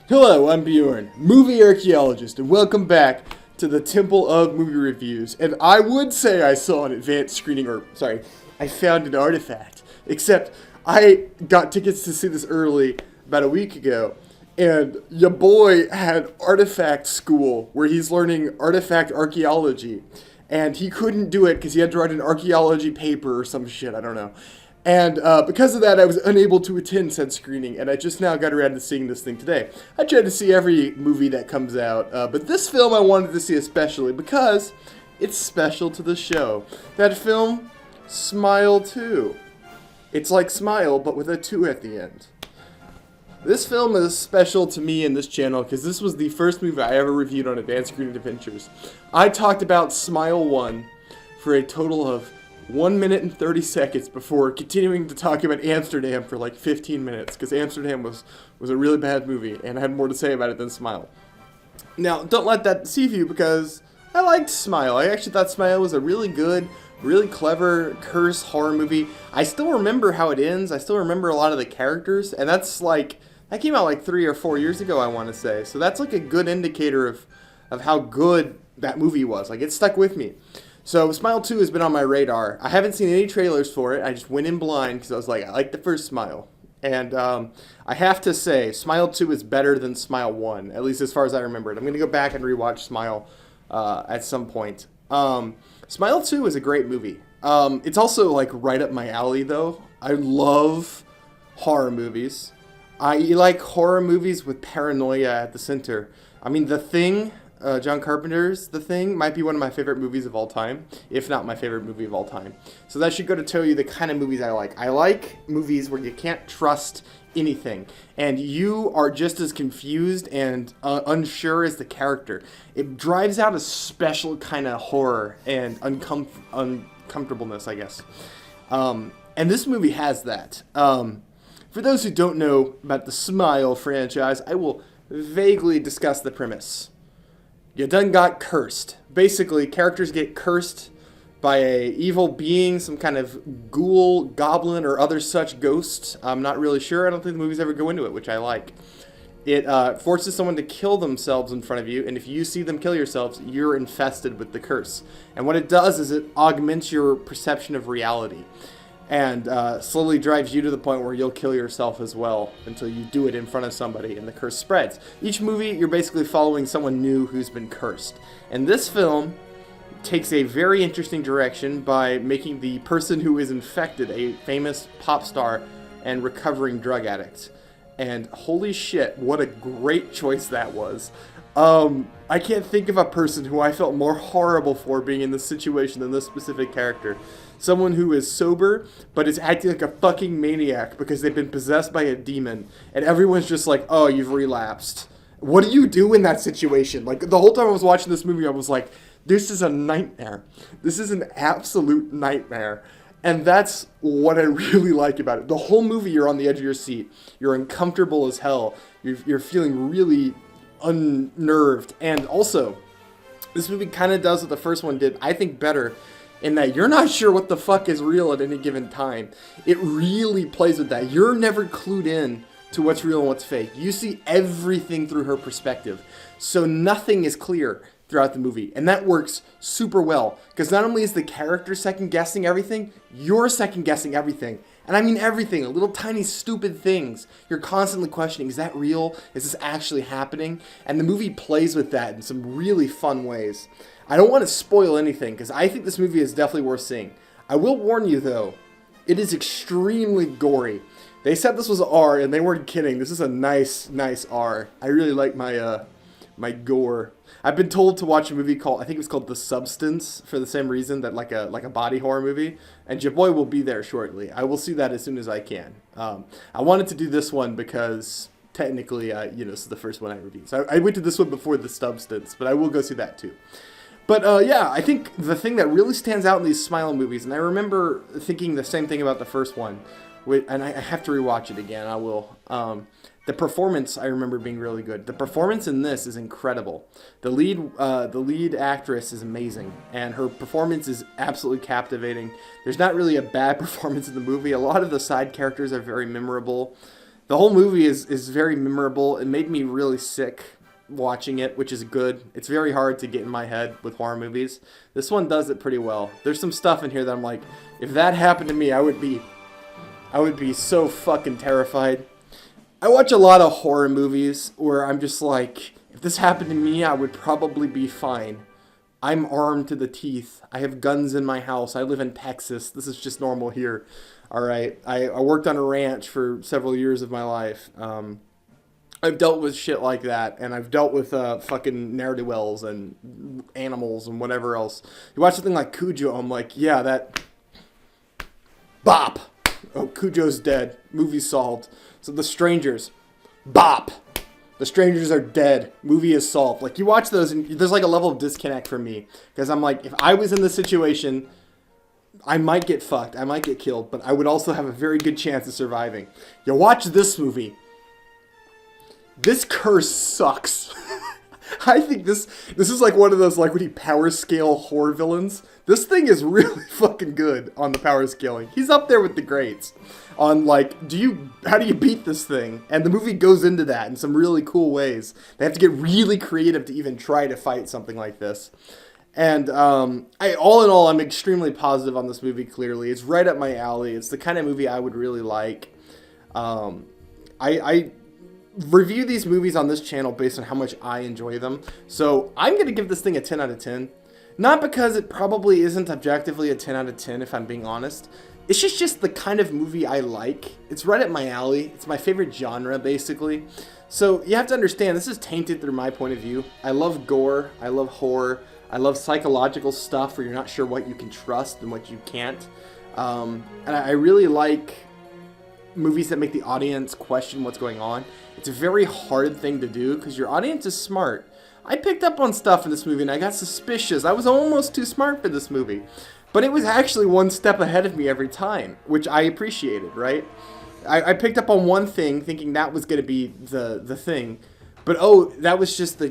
Hello, I'm Bjorn, movie archaeologist, and welcome back to the Temple of Movie Reviews. And I would say I saw an advanced screening, I found an artifact. Except I got tickets to see this early about a week ago, and your boy had artifact school where he's learning artifact archaeology, and he couldn't do it because he had to write an archaeology paper or some shit. I don't know. And because of that, I was unable to attend said screening, and I just now got around to seeing this thing today. I try to see every movie that comes out, but this film I wanted to see especially because it's special to the show. That film, Smile 2. It's like Smile, but with a 2 at the end. This film is special to me and this channel because this was the first movie I ever reviewed on Advanced Screening Adventures. I talked about Smile 1 for a total of 1 minute and 30 seconds before continuing to talk about Amsterdam for like 15 minutes, because Amsterdam was a really bad movie, and I had more to say about it than Smile. Now, don't let that deceive you, because I liked Smile. I actually thought Smile was a really good, really clever curse horror movie. I still remember how it ends. I still remember a lot of the characters, and that came out like 3 or 4 years ago, I want to say. So that's like a good indicator of how good that movie was. Like, it stuck with me. So Smile 2 has been on my radar. I haven't seen any trailers for it. I just went in blind because I was like, I like the first Smile. And I have to say, Smile 2 is better than Smile 1, at least as far as I remember it. I'm going to go back and rewatch Smile at some point. Smile 2 is a great movie. It's also like right up my alley, though. I love horror movies. I like horror movies with paranoia at the center. I mean, The Thing... John Carpenter's The Thing might be one of my favorite movies of all time, if not my favorite movie of all time. So that should go to tell you the kind of movies I like. I like movies where you can't trust anything, and you are just as confused and unsure as the character. It drives out a special kind of horror and uncomfortableness, I guess. And this movie has that. For those who don't know about the Smile franchise, I will vaguely discuss the premise. You done got cursed. Basically, characters get cursed by a evil being, some kind of ghoul, goblin, or other such ghost. I'm not really sure. I don't think the movies ever go into it, which I like. It forces someone to kill themselves in front of you, and if you see them kill yourselves, you're infested with the curse. And what it does is it augments your perception of reality, and slowly drives you to the point where you'll kill yourself as well until you do it in front of somebody and the curse spreads. Each movie, you're basically following someone new who's been cursed. And this film takes a very interesting direction by making the person who is infected a famous pop star and recovering drug addict. And holy shit, what a great choice that was. I can't think of a person who I felt more horrible for being in this situation than this specific character. Someone who is sober, but is acting like a fucking maniac because they've been possessed by a demon. And everyone's just like, oh, you've relapsed. What do you do in that situation? Like, the whole time I was watching this movie, I was like, this is a nightmare. This is an absolute nightmare. And that's what I really like about it. The whole movie, you're on the edge of your seat. You're uncomfortable as hell. You're feeling really unnerved. And also, this movie kind of does what the first one did, I think, better, in that you're not sure what the fuck is real at any given time. It really plays with that. You're never clued in to what's real and what's fake. You see everything through her perspective. So nothing is clear throughout the movie. And that works super well. Because not only is the character second guessing everything, you're second guessing everything. And I mean everything, little tiny stupid things. You're constantly questioning, is that real? Is this actually happening? And the movie plays with that in some really fun ways. I don't want to spoil anything, because I think this movie is definitely worth seeing. I will warn you, though, it is extremely gory. They said this was R, and they weren't kidding. This is a nice R. I really like my gore. I've been told to watch a movie called, I think it's called The Substance, for the same reason, that like a body horror movie. And your boy will be there shortly. I will see that as soon as I can. I wanted to do this one because technically, this is the first one I reviewed. So I went to this one before The Substance, but I will go see that too. But yeah, I think the thing that really stands out in these Smile movies, and I remember thinking the same thing about the first one, and I have to rewatch it again, I will. The performance, I remember being really good. The performance in this is incredible. The lead actress is amazing, and her performance is absolutely captivating. There's not really a bad performance in the movie. A lot of the side characters are very memorable. The whole movie is very memorable. It made me really sick watching it, which is good. It's very hard to get in my head with horror movies. This one does it pretty well. There's some stuff in here that I'm like, if that happened to me, I would be so fucking terrified. I watch a lot of horror movies where I'm just like, if this happened to me, I would probably be fine. I'm armed to the teeth. I have guns in my house. I live in Texas. This is just normal here. All right. I worked on a ranch for several years of my life. I've dealt with shit like that, and I've dealt with fucking ne'er-do-wells and animals and whatever else. You watch something like Cujo, I'm like, yeah, that... Bop! Oh, Cujo's dead. Movie solved. So The Strangers. Bop! The Strangers are dead. Movie is solved. Like, you watch those, and there's like a level of disconnect for me. Because I'm like, if I was in this situation, I might get fucked. I might get killed. But I would also have a very good chance of surviving. You watch this movie. This curse sucks. I think this is like one of those, like, when you power scale horror villains. This thing is really fucking good on the power scaling. He's up there with the greats on, like, how do you beat this thing? And the movie goes into that in some really cool ways. They have to get really creative to even try to fight something like this. And all in all, I'm extremely positive on this movie, clearly. It's right up my alley. It's the kind of movie I would really like. I review these movies on this channel based on how much I enjoy them. So I'm going to give this thing a 10 out of 10. Not because it probably isn't objectively a 10 out of 10, if I'm being honest. It's just the kind of movie I like. It's right up my alley. It's my favorite genre, basically. So you have to understand, this is tainted through my point of view. I love gore. I love horror. I love psychological stuff where you're not sure what you can trust and what you can't. And I really like movies that make the audience question what's going on. It's a very hard thing to do because your audience is smart. I picked up on stuff in this movie and I got suspicious. I was almost too smart for this movie. But it was actually one step ahead of me every time, which I appreciated, right? I picked up on one thing thinking that was going to be the thing. But oh, that was just the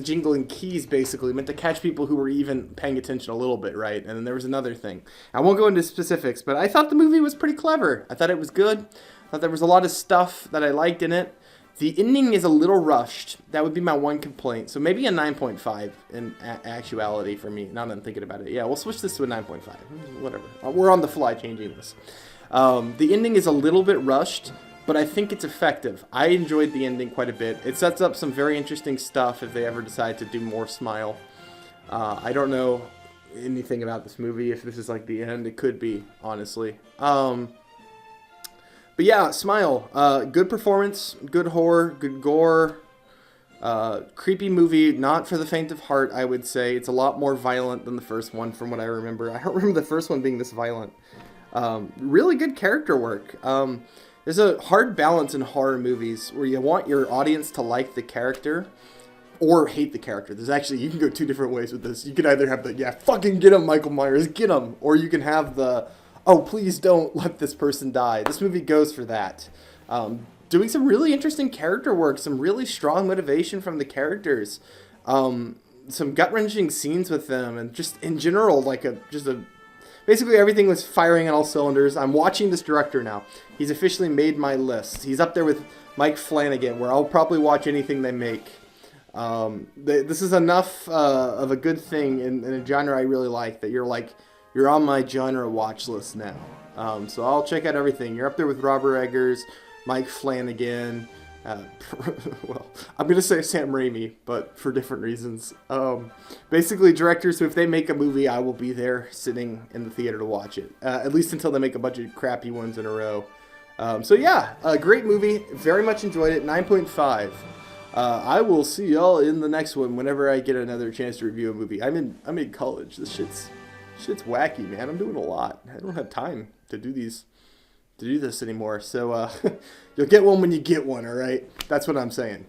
jingling keys, basically, meant to catch people who were even paying attention a little bit, right? And then there was another thing. I won't go into specifics, but I thought the movie was pretty clever. I thought it was good. I thought there was a lot of stuff that I liked in it. The ending is a little rushed. That would be my one complaint. So maybe a 9.5 in actuality for me. Now that I'm thinking about it. Yeah, we'll switch this to a 9.5. Whatever. We're on the fly changing this. The ending is a little bit rushed, but I think it's effective. I enjoyed the ending quite a bit. It sets up some very interesting stuff if they ever decide to do more Smile. I don't know anything about this movie. If this is like the end, it could be, honestly. But yeah, Smile. Good performance, good horror, good gore. Creepy movie, not for the faint of heart, I would say. It's a lot more violent than the first one from what I remember. I don't remember the first one being this violent. Really good character work. There's a hard balance in horror movies where you want your audience to like the character or hate the character. There's actually, you can go two different ways with this. You can either have the, yeah, fucking get him, Michael Myers, get him. Or you can have the, oh, please don't let this person die. This movie goes for that. Doing some really interesting character work, some really strong motivation from the characters. Some gut-wrenching scenes with them, and just in general, like basically everything was firing on all cylinders. I'm watching this director now. He's officially made my list. He's up there with Mike Flanagan, where I'll probably watch anything they make. This is enough of a good thing in a genre I really like that you're on my genre watch list now. So I'll check out everything. You're up there with Robert Eggers, Mike Flanagan. Well, I'm going to say Sam Raimi, but for different reasons. Basically, directors who, if they make a movie, I will be there sitting in the theater to watch it. At least until they make a bunch of crappy ones in a row. So yeah, a great movie. Very much enjoyed it. 9.5. I will see y'all in the next one whenever I get another chance to review a movie. I'm in college. This shit's wacky, man. I'm doing a lot. I don't have time to do this anymore. So you'll get one when you get one, all right? That's what I'm saying.